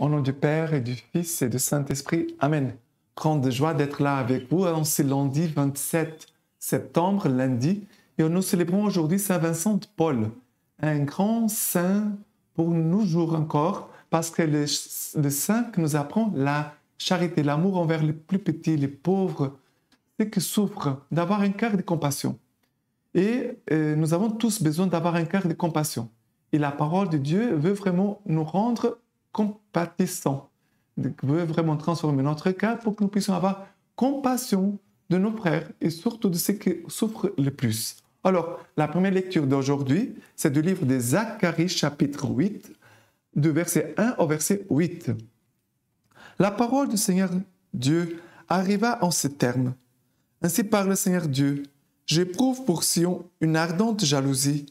Au nom du Père et du Fils et du Saint-Esprit. Amen. Grande joie d'être là avec vous en ce lundi 27 septembre, lundi. Et nous célébrons aujourd'hui Saint Vincent de Paul, un grand saint pour nous jours encore, parce que le saint qui nous apprend la charité, l'amour envers les plus petits, les pauvres, ceux qui souffrent, d'avoir un cœur de compassion. Et nous avons tous besoin d'avoir un cœur de compassion. Et la parole de Dieu veut vraiment nous rendre compatissants, veut vraiment transformer notre cœur pour que nous puissions avoir compassion de nos frères et surtout de ceux qui souffrent le plus. Alors, la première lecture d'aujourd'hui, c'est du livre de Zacharie, chapitre 8, du verset 1 au verset 8. La parole du Seigneur Dieu arriva en ces termes. Ainsi parle le Seigneur Dieu, j'éprouve pour Sion une ardente jalousie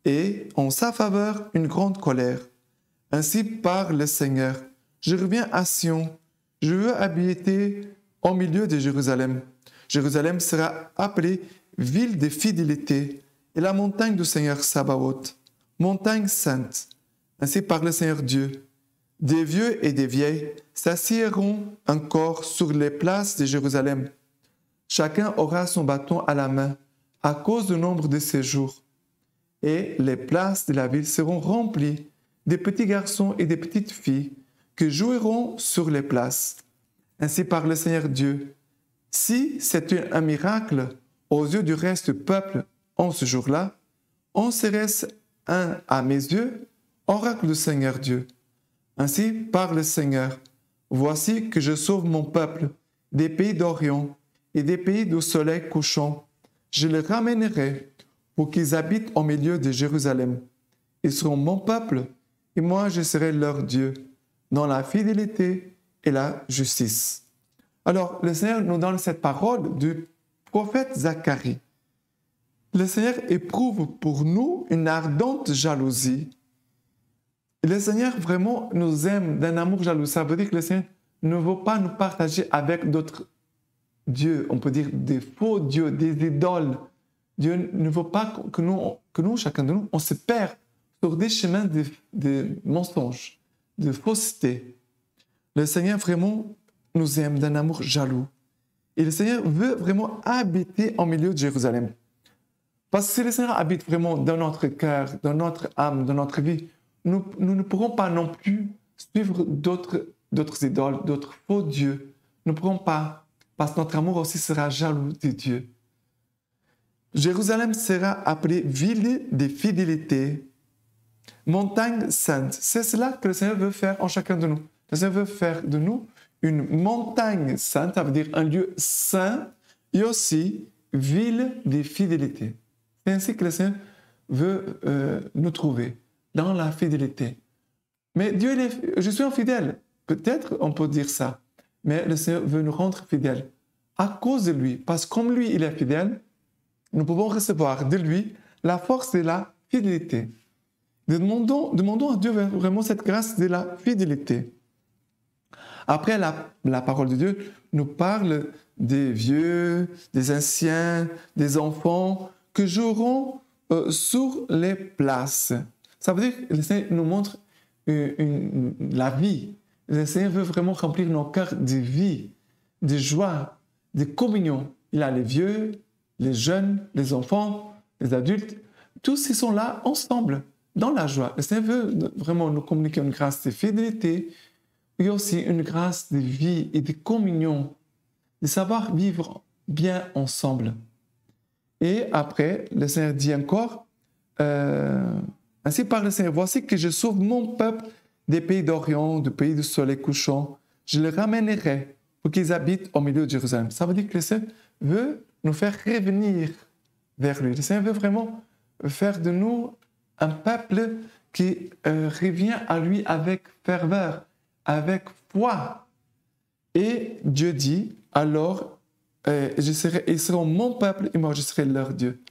et, en sa faveur, une grande colère. Ainsi parle le Seigneur, je reviens à Sion, je veux habiter au milieu de Jérusalem. Jérusalem sera appelée ville de fidélité et la montagne du Seigneur Sabaoth, montagne sainte. Ainsi parle le Seigneur Dieu. Des vieux et des vieilles s'assiéront encore sur les places de Jérusalem. Chacun aura son bâton à la main à cause du nombre de ses jours. Et les places de la ville seront remplies des petits garçons et des petites filles qui joueront sur les places. Ainsi parle le Seigneur Dieu. Si c'est un miracle aux yeux du reste du peuple en ce jour-là, on serait à mes yeux, oracle du Seigneur Dieu. Ainsi parle le Seigneur. Voici que je sauve mon peuple des pays d'Orient et des pays du soleil couchant. Je les ramènerai pour qu'ils habitent au milieu de Jérusalem. Ils seront mon peuple et moi je serai leur Dieu, dans la fidélité et la justice. Alors, le Seigneur nous donne cette parole du prophète Zacharie. Le Seigneur éprouve pour nous une ardente jalousie. Et le Seigneur vraiment nous aime d'un amour jaloux. Ça veut dire que le Seigneur ne veut pas nous partager avec d'autres dieux, on peut dire des faux dieux, des idoles. Dieu ne veut pas que nous, chacun de nous, on se perd sur des chemins de mensonges, de fausseté. Le Seigneur vraiment nous aime d'un amour jaloux. Et le Seigneur veut vraiment habiter au milieu de Jérusalem. Parce que si le Seigneur habite vraiment dans notre cœur, dans notre âme, dans notre vie, nous ne pourrons pas non plus suivre d'autres idoles, d'autres faux dieux. Nous ne pourrons pas, parce que notre amour aussi sera jaloux de Dieu. Jérusalem sera appelée ville de fidélité, montagne sainte. C'est cela que le Seigneur veut faire en chacun de nous. Le Seigneur veut faire de nous une montagne sainte, ça veut dire un lieu saint, et aussi ville de fidélité. C'est ainsi que le Seigneur veut nous trouver, dans la fidélité. Mais Dieu, je suis infidèle. Peut-être on peut dire ça, mais le Seigneur veut nous rendre fidèles à cause de lui, parce que comme lui, il est fidèle, nous pouvons recevoir de lui la force de la fidélité. Demandons à Dieu vraiment cette grâce de la fidélité. Après, la parole de Dieu nous parle des vieux, des anciens, des enfants qui joueront sur les places. Ça veut dire que le Seigneur nous montre la vie. Le Seigneur veut vraiment remplir nos cœurs de vie, de joie, de communion. Il a les vieux, les jeunes, les enfants, les adultes. Tous ils sont là ensemble, dans la joie. Le Seigneur veut vraiment nous communiquer une grâce de fidélité, et aussi une grâce de vie et de communion, de savoir vivre bien ensemble. Et après, le Seigneur dit encore, ainsi parle le Seigneur, voici que je sauve mon peuple des pays d'Orient, du pays du soleil couchant. Je les ramènerai pour qu'ils habitent au milieu de Jérusalem. Ça veut dire que le Seigneur veut nous faire revenir vers lui. Le Seigneur veut vraiment faire de nous un peuple qui revient à lui avec ferveur, avec foi. Et Dieu dit, alors, ils seront mon peuple et moi je serai leur Dieu.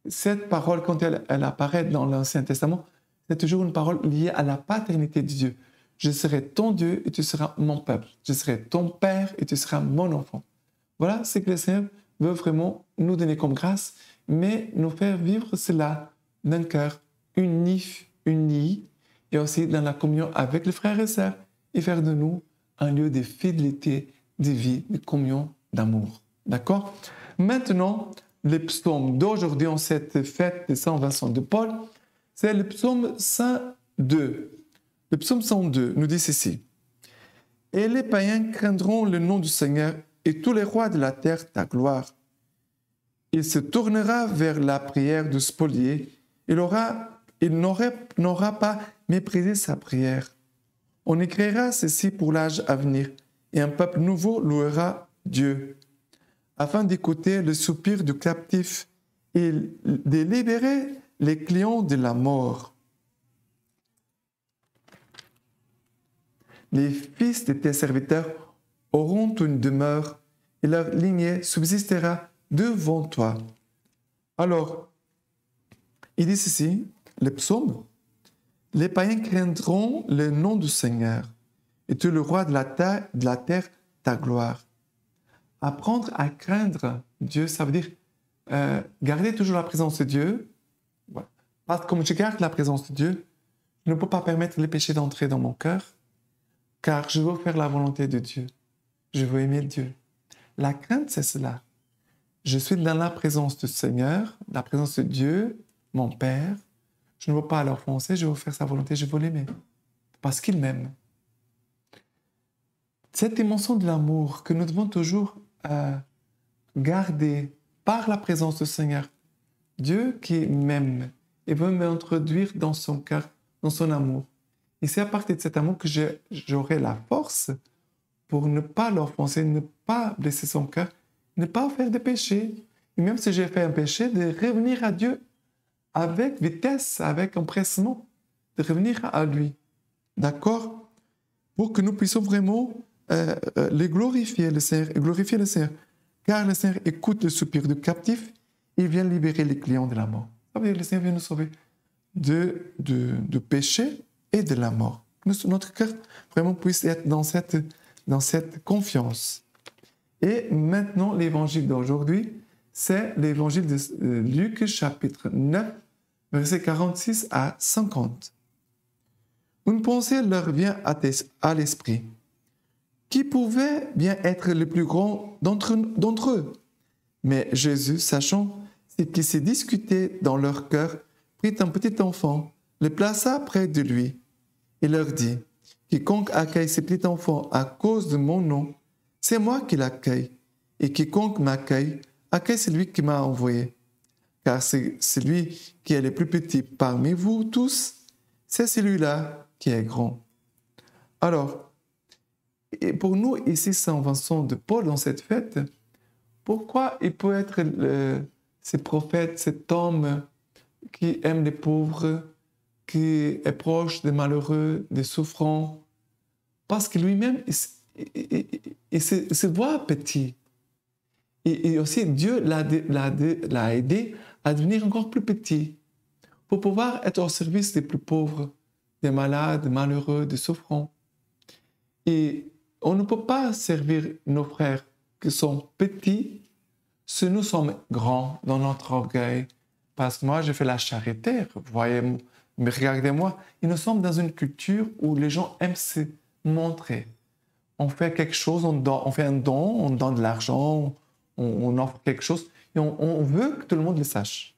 Cette parole, quand elle apparaît dans l'Ancien Testament, c'est toujours une parole liée à la paternité de Dieu. Je serai ton Dieu et tu seras mon peuple. Je serai ton père et tu seras mon enfant. Voilà ce que le Seigneur veut vraiment nous donner comme grâce, mais nous faire vivre cela d'un cœur uni, et aussi dans la communion avec les frères et sœurs et faire de nous un lieu de fidélité, de vie, de communion, d'amour. D'accord? Maintenant, le psaume d'aujourd'hui en cette fête de Saint Vincent de Paul, c'est le psaume 102. Le psaume 102 nous dit ceci. « Et les païens craindront le nom du Seigneur et tous les rois de la terre ta gloire. Il se tournera vers la prière du spolié. Il n'aura pas méprisé sa prière. On écrira ceci pour l'âge à venir, et un peuple nouveau louera Dieu, afin d'écouter le soupir du captif et de libérer les clients de la mort. Les fils de tes serviteurs auront une demeure, et leur lignée subsistera devant toi. » Alors, il dit ceci, le psaume, « Les païens craindront le nom du Seigneur, et tu le roi de la terre, ta gloire. » Apprendre à craindre Dieu, ça veut dire garder toujours la présence de Dieu. Voilà. Parce que comme je garde la présence de Dieu, je ne peux pas permettre les péchés d'entrer dans mon cœur, car je veux faire la volonté de Dieu. Je veux aimer Dieu. La crainte, c'est cela. Je suis dans la présence du Seigneur, la présence de Dieu, mon Père. Je ne veux pas l'offenser, je veux faire sa volonté, je veux l'aimer. Parce qu'il m'aime. Cette dimension de l'amour que nous devons toujours garder par la présence du Seigneur. Dieu qui m'aime et veut m'introduire dans son cœur, dans son amour. Et c'est à partir de cet amour que j'aurai la force pour ne pas l'offenser, ne pas blesser son cœur, ne pas faire de péché. Et même si j'ai fait un péché, de revenir à Dieu avec vitesse, avec empressement, de revenir à lui. D'accord? Pour que nous puissions vraiment glorifier le Seigneur. Car le Seigneur écoute le soupir du captif, il vient libérer les clients de la mort. Ça veut dire que le Seigneur vient nous sauver de péché et de la mort. Notre cœur vraiment puisse être dans cette confiance. Et maintenant, l'évangile d'aujourd'hui, c'est l'évangile de Luc, chapitre 9, versets 46 à 50. Une pensée leur vient à l'esprit. Qui pouvait bien être le plus grand d'entre eux? Mais Jésus, sachant ce qui s'est discuté dans leur cœur, prit un petit enfant, le plaça près de lui, et leur dit, « Quiconque accueille ce petit enfant à cause de mon nom, c'est moi qui l'accueille, et quiconque m'accueille, accueille celui qui m'a envoyé. Car c'est celui qui est le plus petit parmi vous tous, c'est celui-là qui est grand. » Alors, et pour nous, ici, Saint Vincent de Paul, dans cette fête, pourquoi il peut être ce prophète, cet homme qui aime les pauvres, qui est proche des malheureux, des souffrants? Parce que lui-même, il se voit petit. Et aussi, Dieu l'a aidé à devenir encore plus petit pour pouvoir être au service des plus pauvres, des malades, des malheureux, des souffrants. Et on ne peut pas servir nos frères qui sont petits si nous sommes grands dans notre orgueil. Parce que moi, je fais la charité, voyez, mais regardez-moi, et nous sommes dans une culture où les gens aiment se montrer. On fait quelque chose, on fait un don, on donne de l'argent, on offre quelque chose, et on veut que tout le monde le sache.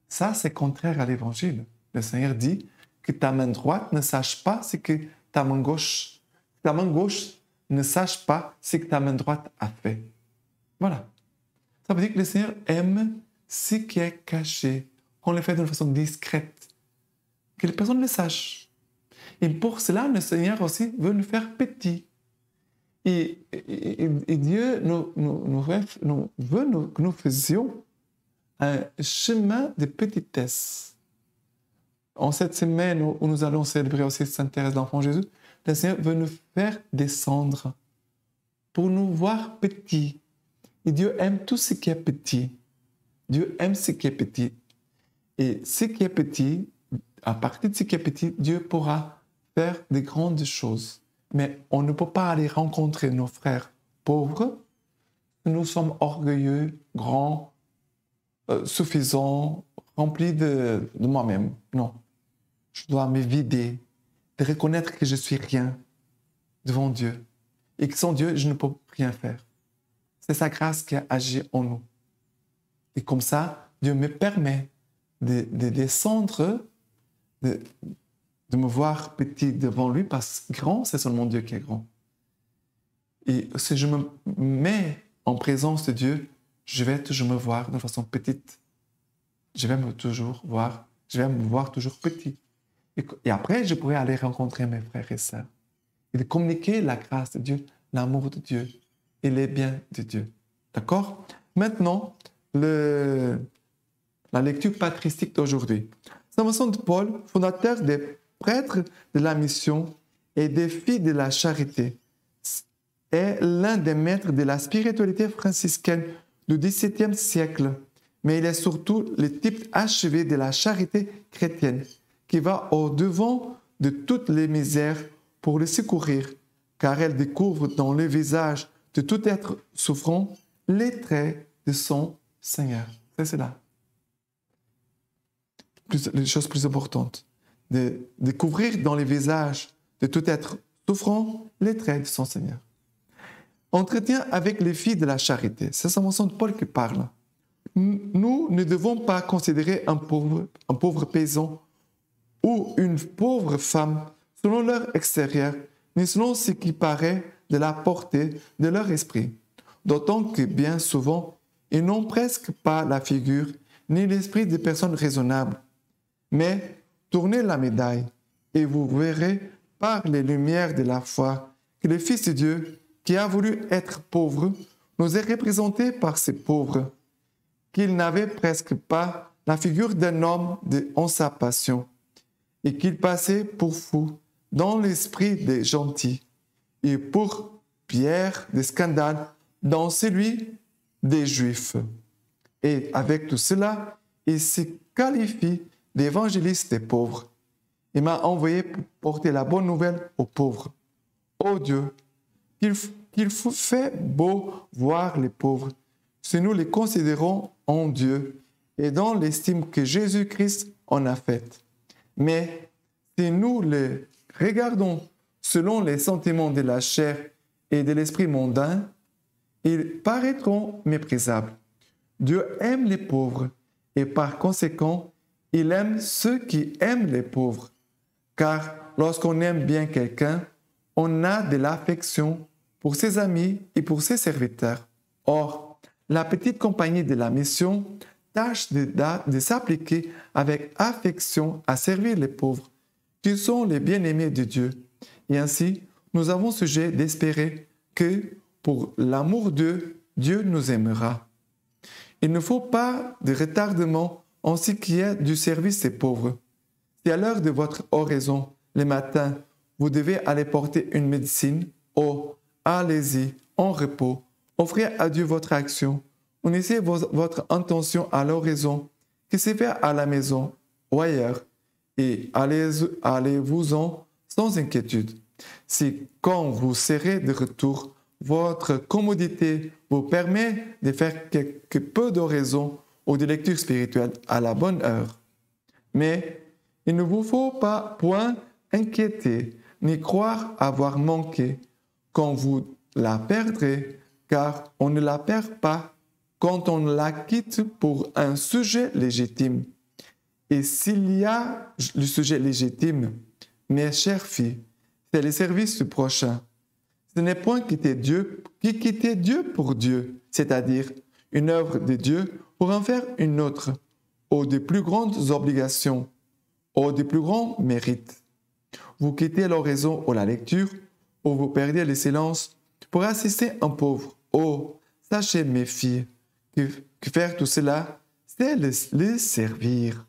Ça, c'est contraire à l'Évangile. Le Seigneur dit que ta main droite ne sache pas ce que ta main gauche ne sache pas ce que ta main droite a fait. Voilà. Ça veut dire que le Seigneur aime ce qui est caché, qu'on le fait d'une façon discrète, que les personnes le sachent. Et pour cela, le Seigneur aussi veut nous faire petits. Et Dieu veut que nous faisions un chemin de petitesse. En cette semaine où nous allons célébrer aussi Sainte Thérèse d'Enfant Jésus, le Seigneur veut nous faire descendre pour nous voir petits. Et Dieu aime tout ce qui est petit. Dieu aime ce qui est petit. Et ce qui est petit, à partir de ce qui est petit, Dieu pourra faire des grandes choses. Mais on ne peut pas aller rencontrer nos frères pauvres. Nous sommes orgueilleux, grands, suffisants, remplis de moi-même. Non. Je dois me vider, de reconnaître que je suis rien. devant Dieu. Et que sans Dieu, je ne peux rien faire. C'est sa grâce qui a agi en nous. Et comme ça, Dieu me permet de descendre, de me voir petit devant lui, parce que grand, c'est seulement Dieu qui est grand. Et si je me mets en présence de Dieu, je vais toujours me voir de façon petite. Je vais me voir toujours petit. Et après, je pourrai aller rencontrer mes frères et sœurs et de communiquer la grâce de Dieu, l'amour de Dieu et les biens de Dieu. D'accord? Maintenant, la lecture patristique d'aujourd'hui. Saint Vincent de Paul, fondateur des prêtres de la mission et des filles de la charité, est l'un des maîtres de la spiritualité franciscaine du XVIIe siècle, mais il est surtout le type achevé de la charité chrétienne qui va au-devant de toutes les misères pour le secourir, car elle découvre dans le visage de tout être souffrant les traits de son Seigneur. C'est cela. Les choses plus importantes. De découvrir dans le visage de tout être souffrant les traits de son Seigneur. Entretien avec les filles de la charité. C'est Saint Vincent de Paul qui parle. Nous ne devons pas considérer un pauvre paysan ou une pauvre femme selon leur extérieur, mais selon ce qui paraît de la portée de leur esprit. D'autant que bien souvent, ils n'ont presque pas la figure ni l'esprit des personnes raisonnables. Mais tournez la médaille et vous verrez par les lumières de la foi que le Fils de Dieu, qui a voulu être pauvre, nous est représenté par ces pauvres, qu'il n'avait presque pas la figure d'un homme en sa passion, et qu'il passait pour fou dans l'esprit des gentils, et pour pierre de scandale dans celui des Juifs. Et avec tout cela, il se qualifie d'évangéliste des pauvres. Il m'a envoyé pour porter la bonne nouvelle aux pauvres. Ô Dieu, qu'il fait beau voir les pauvres, si nous les considérons en Dieu et dans l'estime que Jésus-Christ en a faite. Mais si nous les regardons selon les sentiments de la chair et de l'esprit mondain, ils paraîtront méprisables. Dieu aime les pauvres et par conséquent, il aime ceux qui aiment les pauvres. Car lorsqu'on aime bien quelqu'un, on a de l'affection pour ses amis et pour ses serviteurs. Or, la petite compagnie de la mission tâche de s'appliquer avec affection à servir les pauvres, qui sont les bien-aimés de Dieu. Et ainsi, nous avons sujet d'espérer que, pour l'amour de Dieu nous aimera. Il ne faut pas de retardement en ce qui est du service des pauvres. Si à l'heure de votre oraison, le matin, vous devez aller porter une médecine, allez-y, en repos, offrez à Dieu votre action, unissez votre intention à l'oraison, qui se fait à la maison ou ailleurs, et allez-vous-en sans inquiétude. Si, quand vous serez de retour, votre commodité vous permet de faire quelque peu d'oraison ou de lecture spirituelle à la bonne heure. Mais il ne vous faut pas point inquiéter, ni croire avoir manqué quand vous la perdrez, car on ne la perd pas quand on la quitte pour un sujet légitime. Et s'il y a le sujet légitime, mes chères filles, c'est le service du prochain. Ce n'est point quitter Dieu pour Dieu, c'est-à-dire une œuvre de Dieu pour en faire une autre, ou de plus grandes obligations, ou de plus grands mérites. Vous quittez l'oraison ou la lecture, ou vous perdez le silence pour assister un pauvre. Oh, sachez, mes filles, que faire tout cela, c'est les servir.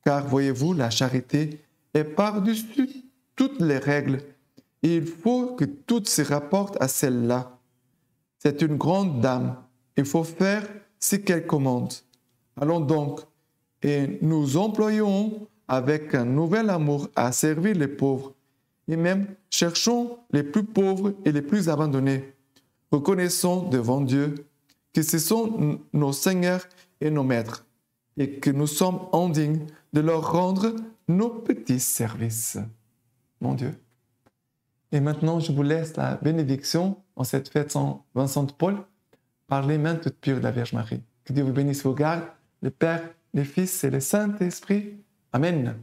Car voyez-vous, la charité est par-dessus toutes les règles, et il faut que tout se rapporte à celle-là. C'est une grande dame, il faut faire ce qu'elle commande. Allons donc, et nous employons avec un nouvel amour à servir les pauvres, et même cherchons les plus pauvres et les plus abandonnés. Reconnaissons devant Dieu que ce sont nos seigneurs et nos maîtres, et que nous sommes indignes de leur rendre nos petits services. Mon Dieu, Et maintenant, je vous laisse la bénédiction en cette fête Saint Vincent de Paul par les mains toutes pures de la Vierge Marie. Que Dieu vous bénisse et vous garde, le Père, le Fils et le Saint-Esprit. Amen.